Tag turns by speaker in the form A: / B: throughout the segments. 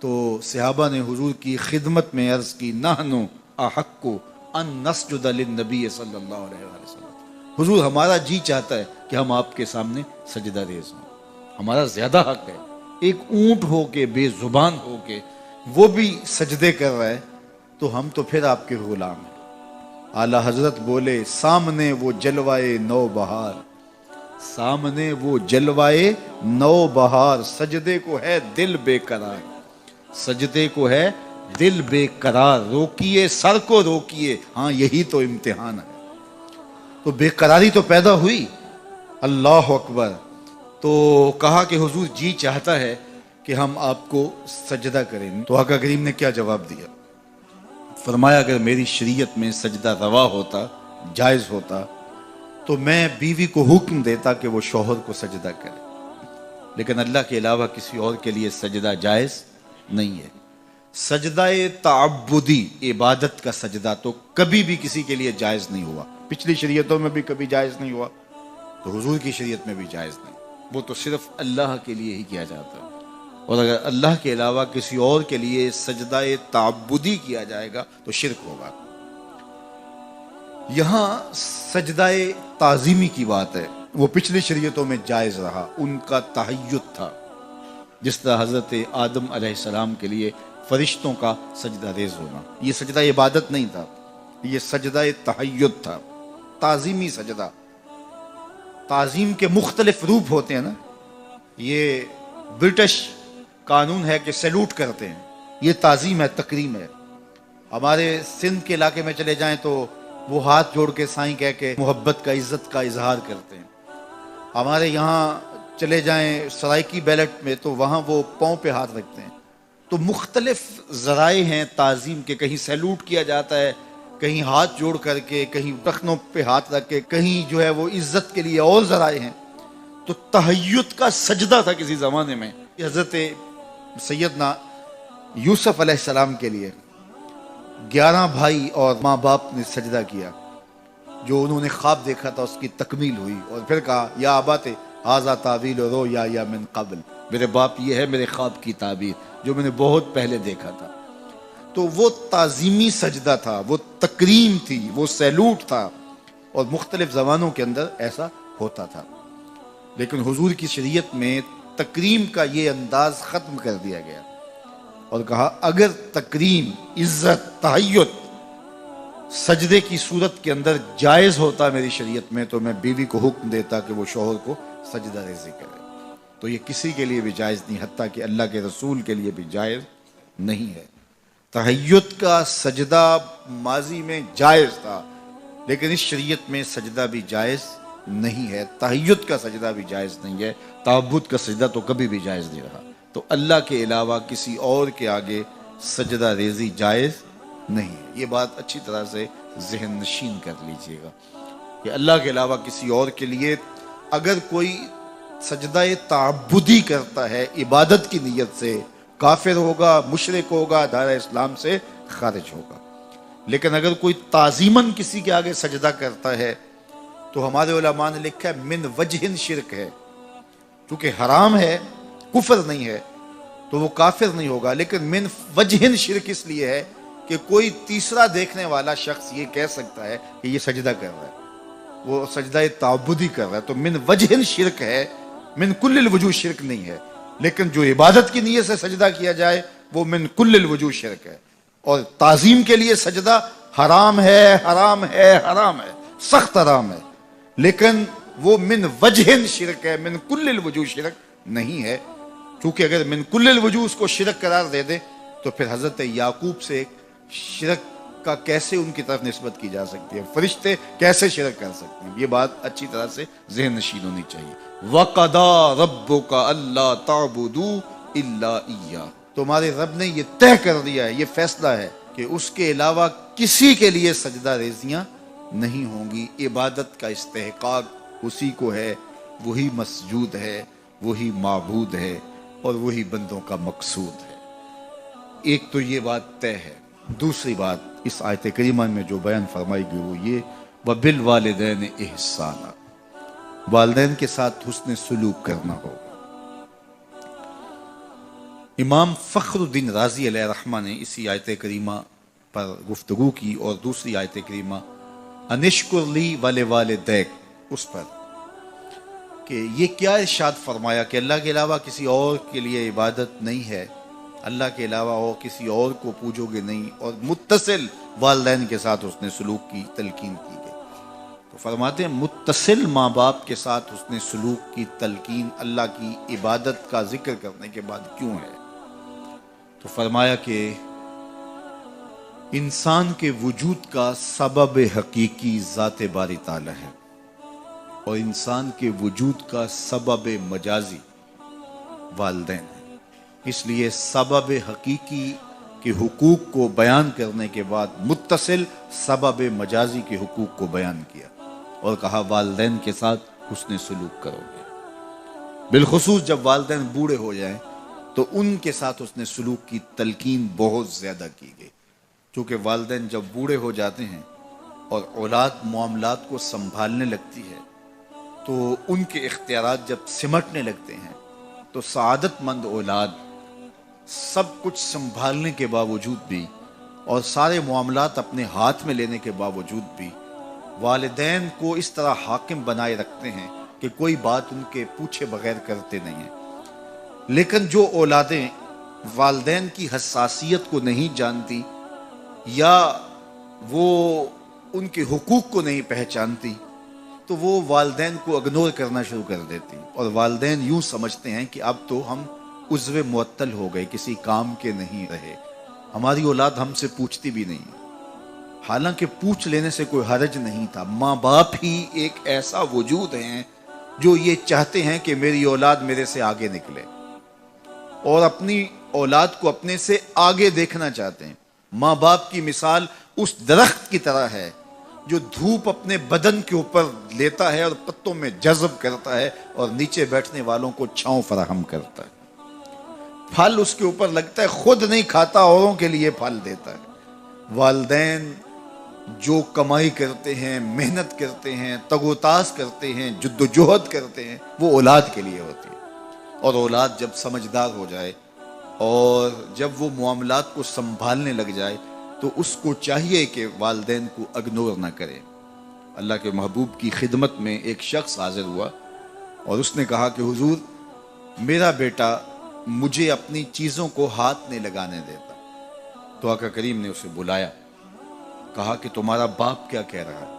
A: تو صحابہ نے حضور کی خدمت میں عرض کی نحنو احق ان نسجد للنبی صلی اللہ علیہ وسلم، حضور ہمارا جی چاہتا ہے کہ ہم آپ کے سامنے سجدہ ریز ہوں، ہمارا زیادہ حق ہے۔ ایک اونٹ ہو کے، بے زبان ہو کے وہ بھی سجدے کر رہا ہے تو ہم تو پھر آپ کے غلام ہیں۔ اعلیٰ حضرت بولے سامنے وہ جلوائے نو بہار، سامنے وہ جلوائے نو بہار، سجدے کو ہے دل بے قرار، سجدے کو ہے دل بے قرار، روکیے سر کو روکیے، ہاں یہی تو امتحان ہے۔ تو بے قراری تو پیدا ہوئی، اللہ اکبر۔ تو کہا کہ حضور جی چاہتا ہے کہ ہم آپ کو سجدہ کریں، تو آقا کریم نے کیا جواب دیا؟ فرمایا اگر میری شریعت میں سجدہ روا ہوتا، جائز ہوتا، تو میں بیوی کو حکم دیتا کہ وہ شوہر کو سجدہ کرے، لیکن اللہ کے علاوہ کسی اور کے لیے سجدہ جائز نہیں ہے۔ سجدہ تعبدی، عبادت کا سجدہ تو کبھی بھی کسی کے لیے جائز نہیں ہوا، پچھلی شریعتوں میں بھی کبھی جائز نہیں ہوا، تو حضور کی شریعت میں بھی جائز نہیں، وہ تو صرف اللہ کے لیے ہی کیا جاتا ہے۔ اور اگر اللہ کے علاوہ کسی اور کے لیے سجدہ تعبدی کیا جائے گا تو شرک ہوگا۔ یہاں سجدہ تعظیمی کی بات ہے، وہ پچھلی شریعتوں میں جائز رہا، ان کا تحیّت تھا، جس طرح حضرت آدم علیہ السلام کے لیے فرشتوں کا سجدہ ریز ہونا، یہ سجدہ عبادت نہیں تھا، یہ سجدہ تحیّت تھا، تعظیمی سجدہ۔ تعظیم کے مختلف روپ ہوتے ہیں نا، یہ برٹش قانون ہے کہ سیلوٹ کرتے ہیں، یہ تعظیم ہے، تکریم ہے۔ ہمارے سندھ کے علاقے میں چلے جائیں تو وہ ہاتھ جوڑ کے سائیں کہہ کے محبت کا، عزت کا اظہار کرتے ہیں۔ ہمارے یہاں چلے جائیں سرائکی بیلٹ میں تو وہاں وہ پاؤں پہ ہاتھ رکھتے ہیں۔ تو مختلف ذرائع ہیں تعظیم کے، کہیں سیلوٹ کیا جاتا ہے، کہیں ہاتھ جوڑ کر کے، کہیں ٹخنوں پہ ہاتھ رکھ کے، کہیں جو ہے وہ عزت کے لیے اور ذرائع ہیں۔ تو تحیّت کا سجدہ تھا کسی زمانے میں، حضرت سیدنا یوسف علیہ السلام کے لیے 11 بھائی اور ماں باپ نے سجدہ کیا، جو انہوں نے خواب دیکھا تھا اس کی تکمیل ہوئی، اور پھر کہا یا ابات ھذا تعویل رؤیا من قبل، میرے باپ یہ ہے میرے خواب کی تعبیر جو میں نے بہت پہلے دیکھا تھا۔ تو وہ تعظیمی سجدہ تھا، وہ تکریم تھی، وہ سیلوٹ تھا، اور مختلف زبانوں کے اندر ایسا ہوتا تھا۔ لیکن حضور کی شریعت میں تکریم کا یہ انداز ختم کر دیا گیا، اور کہا اگر تکریم، عزت، تحیّت سجدے کی صورت کے اندر جائز ہوتا میری شریعت میں تو میں بیوی کو حکم دیتا کہ وہ شوہر کو سجدہ ریزی کرے۔ تو یہ کسی کے لیے بھی جائز نہیں، حتیٰ کہ اللہ کے رسول کے لیے بھی جائز نہیں ہے۔ تحیّت کا سجدہ ماضی میں جائز تھا، لیکن اس شریعت میں سجدہ بھی جائز نہیں ہے، تحیّت کا سجدہ بھی جائز نہیں ہے، تعبد کا سجدہ تو کبھی بھی جائز نہیں رہا۔ تو اللہ کے علاوہ کسی اور کے آگے سجدہ ریزی جائز نہیں ہے، یہ بات اچھی طرح سے ذہن نشین کر لیجئے گا کہ اللہ کے علاوہ کسی اور کے لیے اگر کوئی سجدہ تعبدی کرتا ہے عبادت کی نیت سے، کافر ہوگا، مشرک ہوگا، دائرہ اسلام سے خارج ہوگا۔ لیکن اگر کوئی تعظیماً کسی کے آگے سجدہ کرتا ہے تو ہمارے علماء نے لکھا ہے من وجہ شرک ہے، چونکہ حرام ہے، کفر نہیں ہے تو وہ کافر نہیں ہوگا، لیکن من وجہ شرک اس لیے ہے کہ کوئی تیسرا دیکھنے والا شخص یہ کہہ سکتا ہے کہ یہ سجدہ کر رہا ہے، وہ سجدہ تعبدی کر رہا ہے، تو من وجہ شرک ہے، من کل الوجوہ شرک نہیں ہے۔ لیکن جو عبادت کی نیت سے سجدہ کیا جائے وہ من کل الوجوہ شرک ہے، اور تعظیم کے لیے سجدہ حرام ہے، حرام ہے، حرام ہے، سخت حرام ہے، لیکن وہ من وجہ شرک ہے، من کل الوجوہ شرک نہیں ہے۔ چونکہ اگر من کل الوجوہ اس کو شرک قرار دے دے تو پھر حضرت یعقوب سے شرک کا کیسے ان کی طرف نسبت کی جا سکتی ہے، فرشتے کیسے شرک کر سکتے ہیں، یہ بات اچھی طرح سے ذہن نشین ہونی چاہیے۔ وَقَضَىٰ رَبُّكَ أَلَّا تَعْبُدُوا إِلَّا إِيَّاهُ، تمہارے رب نے یہ طے کر دیا ہے، یہ فیصلہ ہے کہ اس کے علاوہ کسی کے لیے سجدہ ریزیاں نہیں ہوں گی، عبادت کا استحقاق اسی کو ہے، وہی مسجود ہے، وہی معبود ہے، اور وہی بندوں کا مقصود ہے۔ ایک تو یہ بات طے ہے۔ دوسری بات اس آیت کریمہ میں جو بیان فرمائی گئی وہ یہ وَبِالْوَالِدَيْنِ إِحْسَانًا، والدین کے ساتھ حسن سلوک کرنا ہوگا۔ امام فخر الدین رازی علیہ رحمہ نے اسی آیت کریمہ پر گفتگو کی اور دوسری آیت کریمہ انشکر لی ولوالدیک اس پر کہ یہ کیا ارشاد فرمایا کہ اللہ کے علاوہ کسی اور کے لیے عبادت نہیں ہے، اللہ کے علاوہ اور کسی اور کو پوجو گے نہیں، اور متصل والدین کے ساتھ اس نے سلوک کی تلقین کی گئی۔ تو فرماتے ہیں متصل ماں باپ کے ساتھ اس نے سلوک کی تلقین اللہ کی عبادت کا ذکر کرنے کے بعد کیوں ہے؟ تو فرمایا کہ انسان کے وجود کا سبب حقیقی ذات باری تعالی ہے، اور انسان کے وجود کا سبب مجازی والدین ہے۔ اس لیے سبب حقیقی کے حقوق کو بیان کرنے کے بعد متصل سبب مجازی کے حقوق کو بیان کیا اور کہا والدین کے ساتھ حسن سلوک کرو گے، بالخصوص جب والدین بوڑھے ہو جائیں تو ان کے ساتھ حسن سلوک کی تلقین بہت زیادہ کی گئی، چونکہ والدین جب بوڑھے ہو جاتے ہیں اور اولاد معاملات کو سنبھالنے لگتی ہے تو ان کے اختیارات جب سمٹنے لگتے ہیں تو سعادت مند اولاد سب کچھ سنبھالنے کے باوجود بھی اور سارے معاملات اپنے ہاتھ میں لینے کے باوجود بھی والدین کو اس طرح حاکم بنائے رکھتے ہیں کہ کوئی بات ان کے پوچھے بغیر کرتے نہیں ہیں۔ لیکن جو اولادیں والدین کی حساسیت کو نہیں جانتی یا وہ ان کے حقوق کو نہیں پہچانتی تو وہ والدین کو اگنور کرنا شروع کر دیتی، اور والدین یوں سمجھتے ہیں کہ اب تو ہم عضو معطل ہو گئے، کسی کام کے نہیں رہے، ہماری اولاد ہم سے پوچھتی بھی نہیں، حالانکہ پوچھ لینے سے کوئی حرج نہیں تھا۔ ماں باپ ہی ایک ایسا وجود ہیں جو یہ چاہتے ہیں کہ میری اولاد میرے سے آگے نکلے اور اپنی اولاد کو اپنے سے آگے دیکھنا چاہتے ہیں۔ ماں باپ کی مثال اس درخت کی طرح ہے جو دھوپ اپنے بدن کے اوپر لیتا ہے اور پتوں میں جذب کرتا ہے اور نیچے بیٹھنے والوں کو چھاؤں فراہم کرتا ہے، پھل اس کے اوپر لگتا ہے، خود نہیں کھاتا، اوروں کے لیے پھل دیتا ہے۔ والدین جو کمائی کرتے ہیں، محنت کرتے ہیں، تگ و تاز کرتے ہیں، جد و جہد کرتے ہیں، وہ اولاد کے لیے ہوتی ہے، اور اولاد جب سمجھدار ہو جائے اور جب وہ معاملات کو سنبھالنے لگ جائے تو اس کو چاہیے کہ والدین کو اگنور نہ کرے۔ اللہ کے محبوب کی خدمت میں ایک شخص حاضر ہوا اور اس نے کہا کہ حضور میرا بیٹا مجھے اپنی چیزوں کو ہاتھ نہیں لگانے دیتا۔ تو آقا کریم نے اسے بلایا، کہا کہ تمہارا باپ کیا کہہ رہا ہے؟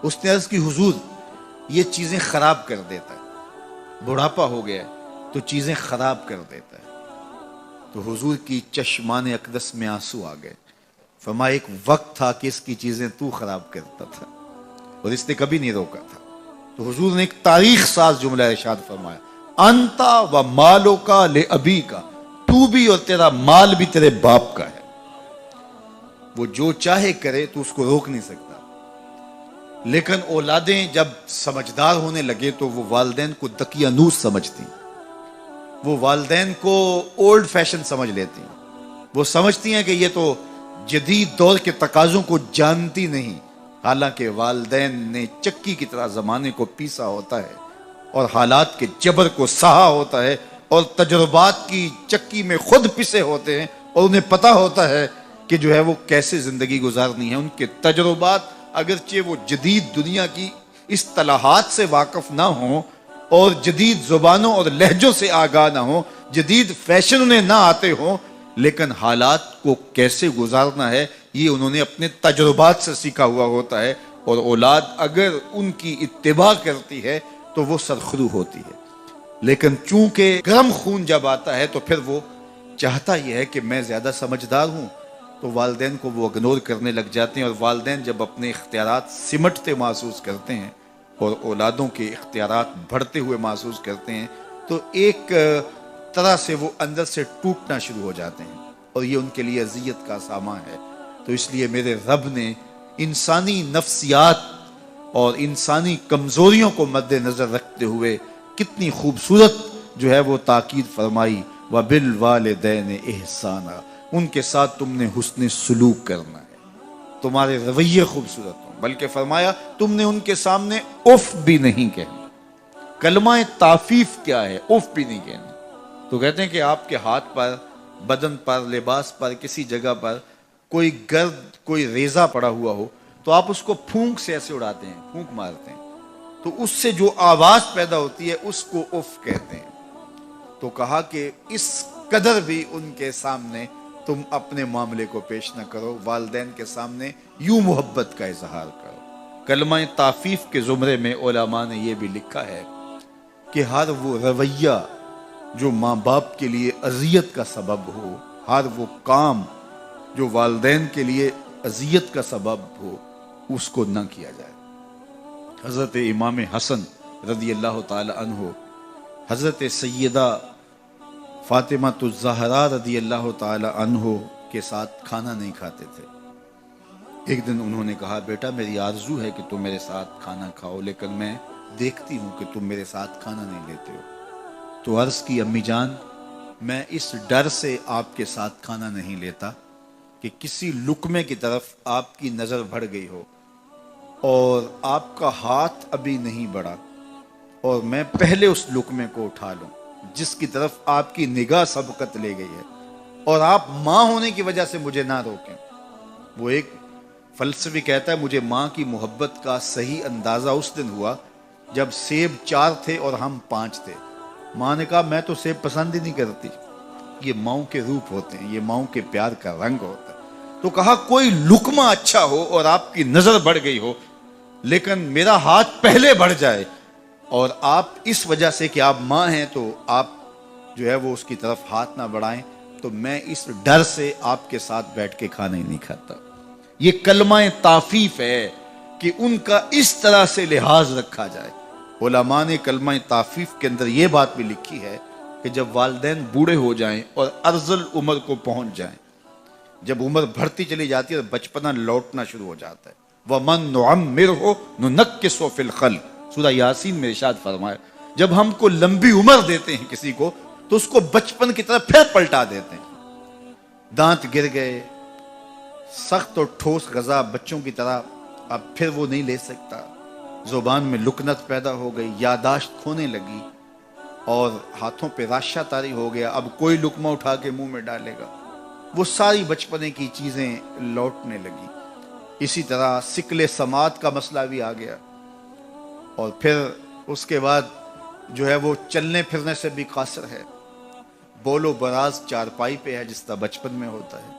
A: اس نے عرض کی حضور یہ چیزیں خراب کر دیتا ہے، بڑھاپا ہو گیا ہے تو چیزیں خراب کر دیتا ہے۔ تو حضور کی چشمان اقدس میں آنسو آ گئے، فرمایا ایک وقت تھا کہ اس کی چیزیں تو خراب کرتا تھا اور اس نے کبھی نہیں روکا تھا۔ تو حضور نے ایک تاریخ ساز جملہ ارشاد فرمایا، انتا و مالو کا لے ابی کا، تو بھی اور تیرا مال بھی تیرے باپ کا ہے، وہ جو چاہے کرے تو اس کو روک نہیں سکتا۔ لیکن اولادیں جب سمجھدار ہونے لگے تو وہ والدین کو دقیانوس سمجھتی، وہ والدین کو اولڈ فیشن سمجھ لیتی، وہ سمجھتی ہیں کہ یہ تو جدید دور کے تقاضوں کو جانتی نہیں، حالانکہ والدین نے چکی کی طرح زمانے کو پیسا ہوتا ہے اور حالات کے جبر کو سہا ہوتا ہے اور تجربات کی چکی میں خود پسے ہوتے ہیں اور انہیں پتہ ہوتا ہے کہ جو ہے وہ کیسے زندگی گزارنی ہے۔ ان کے تجربات اگرچہ وہ جدید دنیا کی اصطلاحات سے واقف نہ ہوں اور جدید زبانوں اور لہجوں سے آگاہ نہ ہوں، جدید فیشن انہیں نہ آتے ہوں، لیکن حالات کو کیسے گزارنا ہے یہ انہوں نے اپنے تجربات سے سیکھا ہوا ہوتا ہے، اور اولاد اگر ان کی اتباع کرتی ہے تو وہ سرخرو ہوتی ہے۔ لیکن چونکہ گرم خون جب آتا ہے تو پھر وہ چاہتا یہ ہے کہ میں زیادہ سمجھدار ہوں، تو والدین کو وہ اگنور کرنے لگ جاتے ہیں، اور والدین جب اپنے اختیارات سمٹتے محسوس کرتے ہیں اور اولادوں کے اختیارات بڑھتے ہوئے محسوس کرتے ہیں تو ایک طرح سے وہ اندر سے ٹوٹنا شروع ہو جاتے ہیں، اور یہ ان کے لیے اذیت کا سامان ہے۔ تو اس لیے میرے رب نے انسانی نفسیات اور انسانی کمزوریوں کو مد نظر رکھتے ہوئے کتنی خوبصورت جو ہے وہ تاکید فرمائی، وَبِالْوَالِدَيْنِ إِحْسَانًا، ان کے ساتھ تم نے حسن سلوک کرنا ہے، تمہارے رویے خوبصورت ہوں، بلکہ فرمایا تم نے ان کے سامنے اف بھی نہیں کہنا۔ کلمہ تعفیف کیا ہے؟ اف بھی نہیں کہنا۔ تو کہتے ہیں کہ آپ کے ہاتھ پر، بدن پر، لباس پر، کسی جگہ پر کوئی گرد، کوئی ریزہ پڑا ہوا ہو تو آپ اس کو پھونک سے ایسے اڑاتے ہیں، پھونک مارتے ہیں، تو اس سے جو آواز پیدا ہوتی ہے اس کو اف کہتے ہیں۔ تو کہا کہ اس قدر بھی ان کے سامنے تم اپنے معاملے کو پیش نہ کرو، والدین کے سامنے یوں محبت کا اظہار کرو۔ کلمہ تعفیف کے زمرے میں علماء نے یہ بھی لکھا ہے کہ ہر وہ رویہ جو ماں باپ کے لیے اذیت کا سبب ہو، ہر وہ کام جو والدین کے لیے اذیت کا سبب ہو، اس کو نہ کیا جائے۔ حضرت امام حسن رضی اللہ تعالی عنہ حضرت سیدہ فاطمہ الزہرا رضی اللہ تعالی عنہ کے ساتھ کھانا نہیں کھاتے تھے۔ ایک دن انہوں نے کہا، بیٹا میری آرزو ہے کہ تم میرے ساتھ کھانا کھاؤ، لیکن میں دیکھتی ہوں کہ تم میرے ساتھ کھانا نہیں لیتے ہو۔ تو عرض کی، امی جان میں اس ڈر سے آپ کے ساتھ کھانا نہیں لیتا کہ کسی لقمے کی طرف آپ کی نظر بڑھ گئی ہو اور آپ کا ہاتھ ابھی نہیں بڑھا اور میں پہلے اس لقمے کو اٹھا لوں جس کی طرف آپ کی نگاہ سبقت لے گئی ہے، اور آپ ماں ہونے کی وجہ سے مجھے نہ روکیں۔ وہ ایک فلسفی کہتا ہے، مجھے ماں کی محبت کا صحیح اندازہ اس دن ہوا جب سیب 4 تھے اور ہم 5 تھے۔ ماں نے کہا، میں تو سیب پسند ہی نہیں کرتی، یہ ماؤں کے روپ ہوتے ہیں، یہ ماؤں کے پیار کا رنگ ہوتا ہے۔ تو کہا، کوئی لقمہ اچھا ہو اور آپ کی نظر بڑھ گئی ہو لیکن میرا ہاتھ پہلے بڑھ جائے، اور آپ اس وجہ سے کہ آپ ماں ہیں تو آپ جو ہے وہ اس کی طرف ہاتھ نہ بڑھائیں، تو میں اس ڈر سے آپ کے ساتھ بیٹھ کے کھانا ہی نہیں کھاتا۔ یہ کلمہ تعفیف ہے کہ ان کا اس طرح سے لحاظ رکھا جائے۔ علماء نے کلمہ تعفیف کے اندر یہ بات بھی لکھی ہے کہ جب والدین بوڑھے ہو جائیں اور ارذل عمر کو پہنچ جائیں، جب عمر بڑھتی چلی جاتی ہے اور بچپنا لوٹنا شروع ہو جاتا ہے، وَمَن نُعَمِّرْهُ نُنَكِّسُهُ فِي الْخَلْقِ، سورہ یاسین میں ارشاد فرمایا، جب ہم کو لمبی عمر دیتے ہیں کسی کو تو اس کو بچپن کی طرف پھر پلٹا دیتے ہیں۔ دانت گر گئے، سخت اور ٹھوس غذا بچوں کی طرح اب پھر وہ نہیں لے سکتا، زبان میں لکنت پیدا ہو گئی، یاداشت کھونے لگی اور ہاتھوں پہ راشہ طاری ہو گیا، اب کوئی لقمہ اٹھا کے منہ میں ڈالے گا، وہ ساری بچپنے کی چیزیں لوٹنے لگی۔ اسی طرح سکل سماعت کا مسئلہ بھی آ گیا، اور پھر اس کے بعد جو ہے وہ چلنے پھرنے سے بھی قاصر ہے، بول و براز چارپائی پہ ہے جس طرح بچپن میں ہوتا ہے۔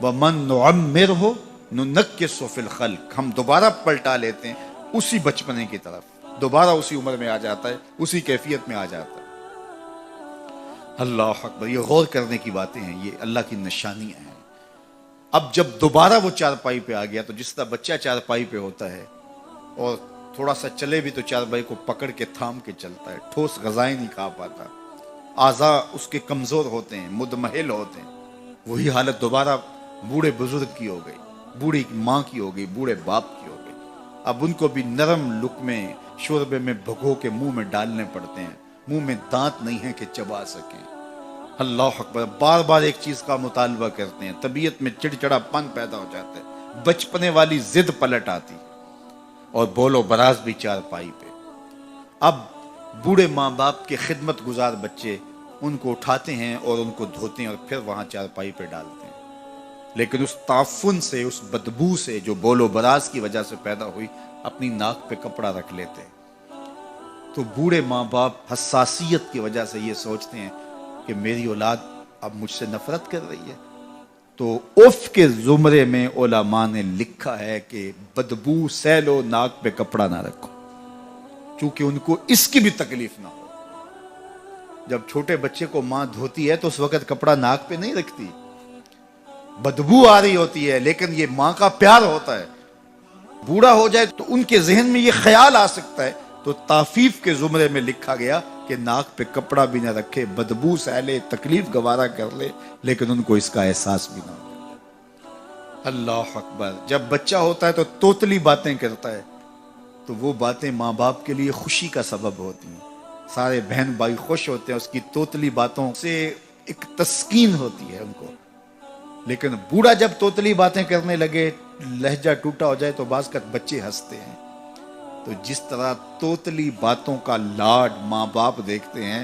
A: وَمَن نُعَمِّرْهُ نُنَكِّسُهُ فِي الْخَلْقِ، ہم دوبارہ پلٹا لیتے ہیں اسی بچپنے کی طرف، دوبارہ اسی عمر میں آ جاتا ہے، اسی کیفیت میں آ جاتا ہے۔ اللہ اکبر، یہ غور کرنے کی باتیں ہیں، یہ اللہ کی نشانیاں ہیں۔ اب جب دوبارہ وہ چارپائی پہ آ گیا تو جس طرح بچہ چارپائی پہ ہوتا ہے اور تھوڑا سا چلے بھی تو چارپائی کو پکڑ کے تھام کے چلتا ہے، ٹھوس غذائیں نہیں کھا پاتا، اعضاء اس کے کمزور ہوتے ہیں، مدمحل ہوتے ہیں، وہی حالت دوبارہ بوڑھے بزرگ کی ہو گئی، بوڑھی ماں کی ہو گئی، بوڑھے باپ کی ہو گئی۔ اب ان کو بھی نرم لقمے شوربے میں بھگو کے منہ میں ڈالنے پڑتے ہیں، منہ میں دانت نہیں ہے کہ چبا سکیں۔ اللہ اکبر، بار بار ایک چیز کا مطالبہ کرتے ہیں، طبیعت میں چڑچڑا پن پیدا ہو جاتا ہے، بچپنے والی ضد پلٹ آتی، اور بول و براز بھی چارپائی پہ۔ اب بوڑھے ماں باپ کے خدمت گزار بچے ان کو اٹھاتے ہیں اور ان کو دھوتے ہیں اور پھر وہاں چارپائی پہ ڈالتے ہیں، لیکن اس تعفن سے، اس بدبو سے جو بول و براز کی وجہ سے پیدا ہوئی، اپنی ناک پہ کپڑا رکھ لیتے ہیں۔ تو بوڑھے ماں باپ حساسیت کی وجہ سے یہ سوچتے ہیں کہ میری اولاد اب مجھ سے نفرت کر رہی ہے، تو اف کے زمرے میں علماء نے لکھا ہے کہ بدبو سہ لو، ناک پہ کپڑا نہ رکھو، چونکہ ان کو اس کی بھی تکلیف نہ ہو۔ جب چھوٹے بچے کو ماں دھوتی ہے تو اس وقت کپڑا ناک پہ نہیں رکھتی، بدبو آ رہی ہوتی ہے، لیکن یہ ماں کا پیار ہوتا ہے۔ بوڑھا ہو جائے تو ان کے ذہن میں یہ خیال آ سکتا ہے، تو تعفیف کے زمرے میں لکھا گیا کہ ناک پہ کپڑا بھی نہ رکھے، بدبو سہ لے، تکلیف گوارا کر لے، لیکن ان کو اس کا احساس بھی نہ ہو۔ اللہ اکبر، جب بچہ ہوتا ہے تو توتلی باتیں کرتا ہے، تو وہ باتیں ماں باپ کے لیے خوشی کا سبب ہوتی ہیں، سارے بہن بھائی خوش ہوتے ہیں، اس کی توتلی باتوں سے ایک تسکین ہوتی ہے ان کو۔ لیکن بوڑھا جب توتلی باتیں کرنے لگے، لہجہ ٹوٹا ہو جائے، تو بعض کا بچے ہنستے ہیں۔ تو جس طرح توتلی باتوں کا لاڈ ماں باپ دیکھتے ہیں،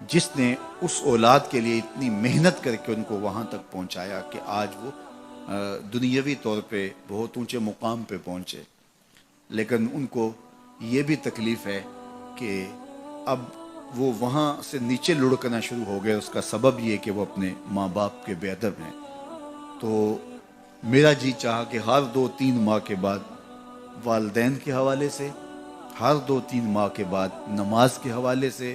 A: جس نے اس اولاد کے لیے اتنی محنت کر کے ان کو وہاں تک پہنچایا کہ آج وہ دنیاوی طور پہ بہت اونچے مقام پہ پہنچے، لیکن ان کو یہ بھی تکلیف ہے کہ اب وہ وہاں سے نیچے لڑکنا شروع ہو گئے۔ اس کا سبب یہ کہ وہ اپنے ماں باپ کے بے ادب ہیں۔ تو میرا جی چاہا کہ ہر 2-3 ماہ کے بعد والدین کے حوالے سے، ہر 2-3 ماہ کے بعد نماز کے حوالے سے،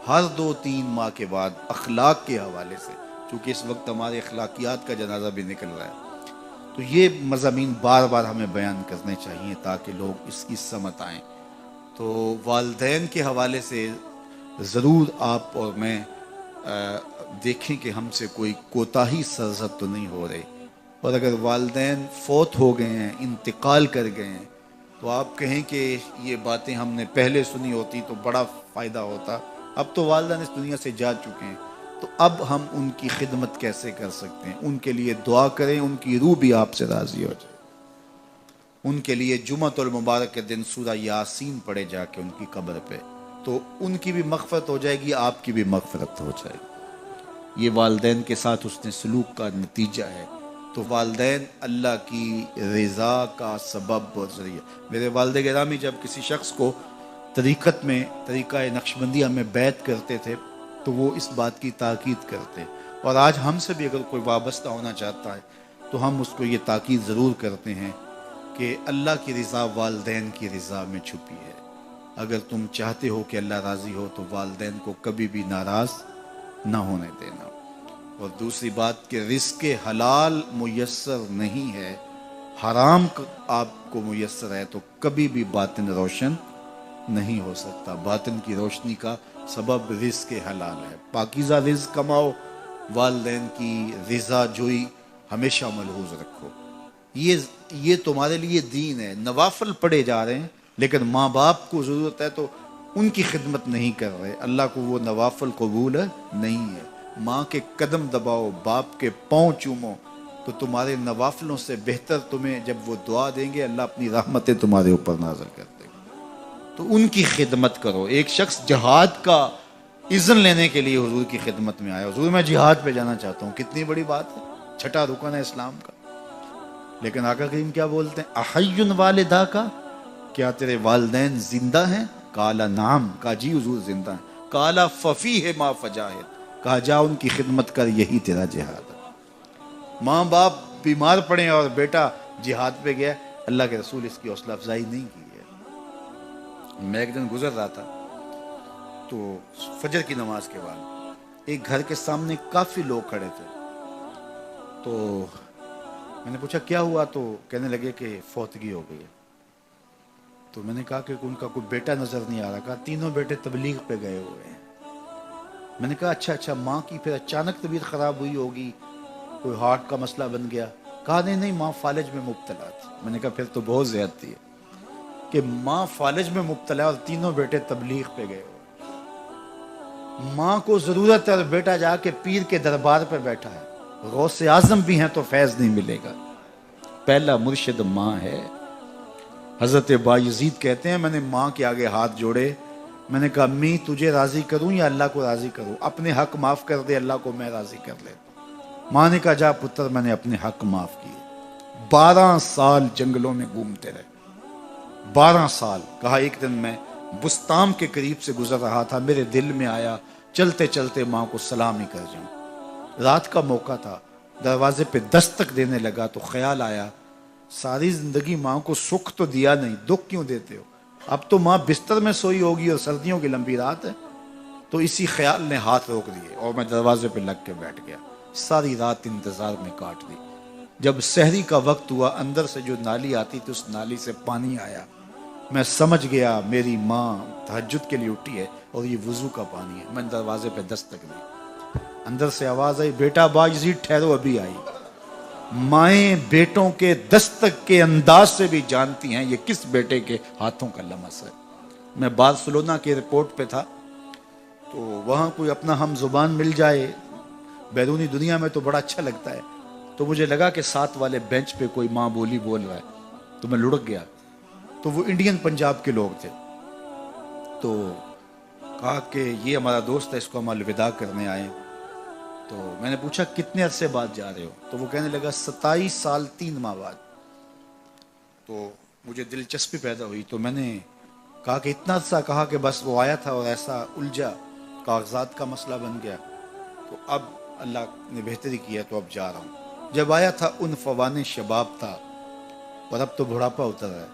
A: ہر 2-3 ماہ کے بعد اخلاق کے حوالے سے، چونکہ اس وقت ہمارے اخلاقیات کا جنازہ بھی نکل رہا ہے، تو یہ مضامین بار بار ہمیں بیان کرنے چاہیے تاکہ لوگ اس کی سمجھ آئیں۔ تو والدین کے حوالے سے ضرور آپ اور میں دیکھیں کہ ہم سے کوئی کوتاہی سرزد تو نہیں ہو رہی، اور اگر والدین فوت ہو گئے ہیں، انتقال کر گئے ہیں، تو آپ کہیں کہ یہ باتیں ہم نے پہلے سنی ہوتی تو بڑا فائدہ ہوتا، اب تو والدین اس دنیا سے جا چکے ہیں، تو اب ہم ان کی خدمت کیسے کر سکتے ہیں؟ ان کے لیے دعا کریں، ان کی روح بھی آپ سے راضی ہو جائے۔ ان کے لیے جمعۃ المبارک کے دن سورہ یاسین پڑھے جا کے ان کی قبر پہ، تو ان کی بھی مغفرت ہو جائے گی، آپ کی بھی مغفرت ہو جائے گی۔ یہ والدین کے ساتھ اس نے سلوک کا نتیجہ ہے۔ تو والدین اللہ کی رضا کا سبب اور ذریعہ۔ میرے والد گرامی جب کسی شخص کو طریقت میں، طریقہ نقشبندیہ میں بیعت کرتے تھے تو وہ اس بات کی تاکید کرتے، اور آج ہم سے بھی اگر کوئی وابستہ ہونا چاہتا ہے تو ہم اس کو یہ تاکید ضرور کرتے ہیں کہ اللہ کی رضا والدین کی رضا میں چھپی ہے۔ اگر تم چاہتے ہو کہ اللہ راضی ہو تو والدین کو کبھی بھی ناراض نہ ہونے دینا۔ اور دوسری بات کہ رزق حلال میسر نہیں ہے، حرام آپ کو میسر ہے تو کبھی بھی باطن روشن نہیں ہو سکتا۔ باطن کی روشنی کا سبب رزق حلال ہے۔ پاکیزہ رزق کماؤ، والدین کی رضا جوئی ہمیشہ ملحوظ رکھو۔ یہ تمہارے لیے دین ہے۔ نوافل پڑھے جا رہے ہیں لیکن ماں باپ کو ضرورت ہے تو ان کی خدمت نہیں کر رہے، اللہ کو وہ نوافل قبول نہیں ہے۔ ماں کے قدم دباؤ، باپ کے پاؤں چومو، تو تمہارے نوافلوں سے بہتر تمہیں جب وہ دعا دیں گے اللہ اپنی رحمتیں تمہارے اوپر نازل کر دیں گے۔ تو ان کی خدمت کرو۔ ایک شخص جہاد کا اذن لینے کے لیے حضور کی خدمت میں آیا، حضور میں جہاد پہ جانا چاہتا ہوں، کتنی بڑی بات ہے، چھٹا رکن ہے اسلام کا۔ لیکن آقا کریم کیا بولتے ہیں؟ احی والدہ کا، کیا تیرے والدین زندہ ہیں؟ کالا نعم، کہا جی حضور زندہ ہیں۔ کالا ففیہ ما فجاہد، کہا جا ان کی خدمت کر، یہی تیرا جہاد ہے۔ ماں باپ بیمار پڑے اور بیٹا جہاد پہ گیا، اللہ کے رسول اس کی حوصلہ افزائی نہیں کی ہے۔ میں ایک دن گزر رہا تھا تو فجر کی نماز کے بعد ایک گھر کے سامنے کافی لوگ کھڑے تھے، تو میں نے پوچھا کیا ہوا، تو کہنے لگے کہ فوتگی ہو گئی ہے۔ تو میں نے کہا کہ ان کا کوئی بیٹا نظر نہیں آ رہا، کہا تینوں بیٹے تبلیغ پہ گئے ہوئے ہیں۔ میں نے کہا اچھا ماں کی پھر اچانک طبیعت خراب ہوئی ہوگی، کوئی ہارٹ کا مسئلہ بن گیا؟ کہا نہیں ماں فالج میں مبتلا تھی۔ میں نے کہا پھر تو بہت زیادتی ہے کہ ماں فالج میں مبتلا ہے اور تینوں بیٹے تبلیغ پہ گئے ہوئے۔ ماں کو ضرورت ہے اور بیٹا جا کے پیر کے دربار پہ بیٹھا ہے، غوث اعظم بھی ہیں تو فیض نہیں ملے گا۔ پہلا مرشد ماں ہے۔ حضرت بایزید کہتے ہیں میں نے ماں کے آگے ہاتھ جوڑے، میں نے کہا امی تجھے راضی کروں یا اللہ کو راضی کروں؟ اپنے حق معاف کر دے، اللہ کو میں راضی کر لیتا۔ ماں نے کہا جا پتر میں نے اپنے حق معاف کیے۔ 12 سال جنگلوں میں گھومتے رہے، 12 سال۔ کہا ایک دن میں بستام کے قریب سے گزر رہا تھا، میرے دل میں آیا چلتے چلتے ماں کو سلام ہی کر جاؤں۔ رات کا موقع تھا، دروازے پہ دستک دینے لگا تو خیال آیا ساری زندگی ماں کو سکھ تو دیا نہیں، دکھ کیوں دیتے ہو؟ اب تو ماں بستر میں سوئی ہوگی اور سردیوں کی لمبی رات ہے۔ تو اسی خیال نے ہاتھ روک دیے اور میں دروازے پہ لگ کے بیٹھ گیا، ساری رات انتظار میں کاٹ دی۔ جب سحری کا وقت ہوا، اندر سے جو نالی آتی تھی اس نالی سے پانی آیا، میں سمجھ گیا میری ماں تہجد کے لیے اٹھی ہے اور یہ وضو کا پانی ہے۔ میں دروازے پہ دستک دی، اندر سے آواز آئی بیٹا بایزید ٹھہرو ابھی آئی۔ مائیں بیٹوں کے دستک کے انداز سے بھی جانتی ہیں یہ کس بیٹے کے ہاتھوں کا لمس ہے۔ میں بارسلونا کے ایئرپورٹ پہ تھا تو وہاں کوئی اپنا ہم زبان مل جائے بیرونی دنیا میں تو بڑا اچھا لگتا ہے، تو مجھے لگا کہ ساتھ والے بینچ پہ کوئی ماں بولی بول رہا ہے تو میں لڑک گیا، تو وہ انڈین پنجاب کے لوگ تھے۔ تو کہا کہ یہ ہمارا دوست ہے، اس کو ہم الوداع کرنے آئے۔ تو میں نے پوچھا کتنے عرصے بعد جا رہے ہو؟ تو وہ کہنے لگا 27 سال 3 ماہ بعد۔ تو مجھے دلچسپی پیدا ہوئی، تو میں نے کہا کہ اتنا عرصہ؟ کہا کہ بس وہ آیا تھا اور ایسا الجھا، کاغذات کا مسئلہ بن گیا، تو اب اللہ نے بہتری کی ہے تو اب جا رہا ہوں۔ جب آیا تھا عنفوان شباب تھا اور اب تو بڑھاپا اتر ہے،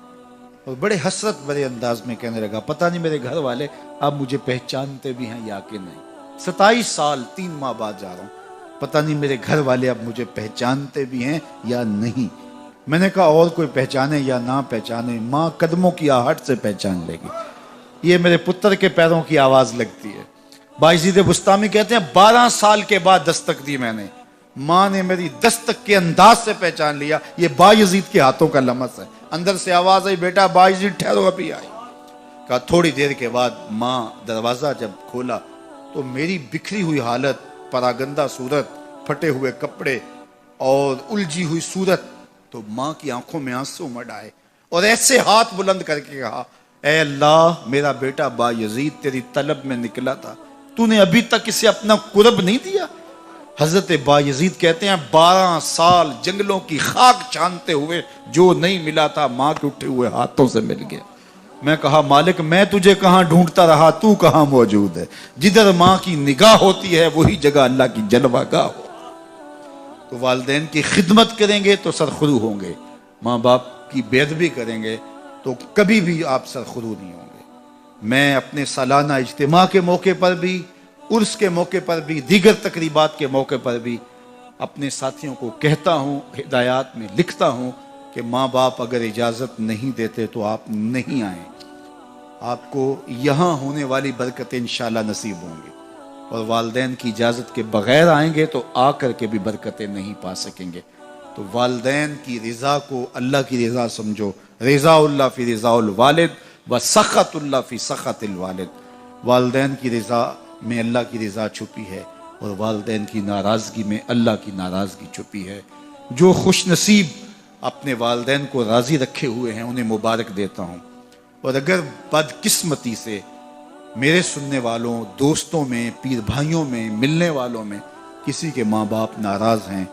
A: اور بڑے حسرت بڑے انداز میں کہنے لگا پتہ نہیں میرے گھر والے اب مجھے پہچانتے بھی ہیں یا کہ نہیں۔ 27 سال 3 ماہ بعد جا رہا ہوں، پتہ نہیں میرے گھر والے اب مجھے پہچانتے بھی ہیں یا نہیں۔ میں نے کہا اور کوئی پہچانے یا نہ پہچانے، ماں قدموں کی آہٹ سے پہچان لے گی، یہ میرے پتر کے پیروں کی آواز لگتی ہے۔ بایزید بستامی کہتے ہیں 12 سال کے بعد دستک دی میں نے، ماں نے میری دستک کے انداز سے پہچان لیا یہ بایزید کے ہاتھوں کا لمس ہے۔ اندر سے آواز آئی بیٹا بایزید ٹھہرو ابھی آئی۔ کہا تھوڑی دیر کے بعد ماں دروازہ جب کھولا تو میری بکھری ہوئی حالت، پراگندہ صورت، پھٹے ہوئے کپڑے اور الجھی ہوئی صورت، تو ماں کی آنکھوں میں آنسو مڈ آئے اور ایسے ہاتھ بلند کر کے کہا اے اللہ میرا بیٹا بایزید تیری طلب میں نکلا تھا، تو نے ابھی تک اسے اپنا قرب نہیں دیا۔ حضرت بایزید کہتے ہیں 12 سال جنگلوں کی خاک چھانتے ہوئے جو نہیں ملا تھا ماں کے اٹھے ہوئے ہاتھوں سے مل گیا۔ میں کہا مالک میں تجھے کہاں ڈھونڈتا رہا، تو کہاں موجود ہے؟ جدھر ماں کی نگاہ ہوتی ہے وہی جگہ اللہ کی جلوہ گاہ ہو۔ تو والدین کی خدمت کریں گے تو سرخرو ہوں گے، ماں باپ کی بے ادبی کریں گے تو کبھی بھی آپ سرخرو نہیں ہوں گے۔ میں اپنے سالانہ اجتماع کے موقع پر بھی، عرس کے موقع پر بھی، دیگر تقریبات کے موقع پر بھی اپنے ساتھیوں کو کہتا ہوں، ہدایات میں لکھتا ہوں کہ ماں باپ اگر اجازت نہیں دیتے تو آپ نہیں آئیں، آپ کو یہاں ہونے والی برکتیں انشاءاللہ نصیب ہوں گی، اور والدین کی اجازت کے بغیر آئیں گے تو آ کر کے بھی برکتیں نہیں پا سکیں گے۔ تو والدین کی رضا کو اللہ کی رضا سمجھو، رضا اللہ فی رضا الوالد و سخط اللہ فی سخط الوالد۔ والدین کی رضا میں اللہ کی رضا چھپی ہے اور والدین کی ناراضگی میں اللہ کی ناراضگی چھپی ہے۔ جو خوش نصیب اپنے والدین کو راضی رکھے ہوئے ہیں انہیں مبارک دیتا ہوں، اور اگر بدقسمتی سے میرے سننے والوں، دوستوں میں، پیر بھائیوں میں، ملنے والوں میں کسی کے ماں باپ ناراض ہیں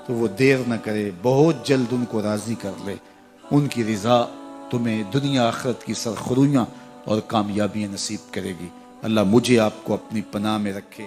A: تو وہ دیر نہ کرے، بہت جلد ان کو راضی کر لے۔ ان کی رضا تمہیں دنیا آخرت کی سرخرویاں اور کامیابیاں نصیب کرے گی۔ اللہ مجھے آپ کو اپنی پناہ میں رکھے۔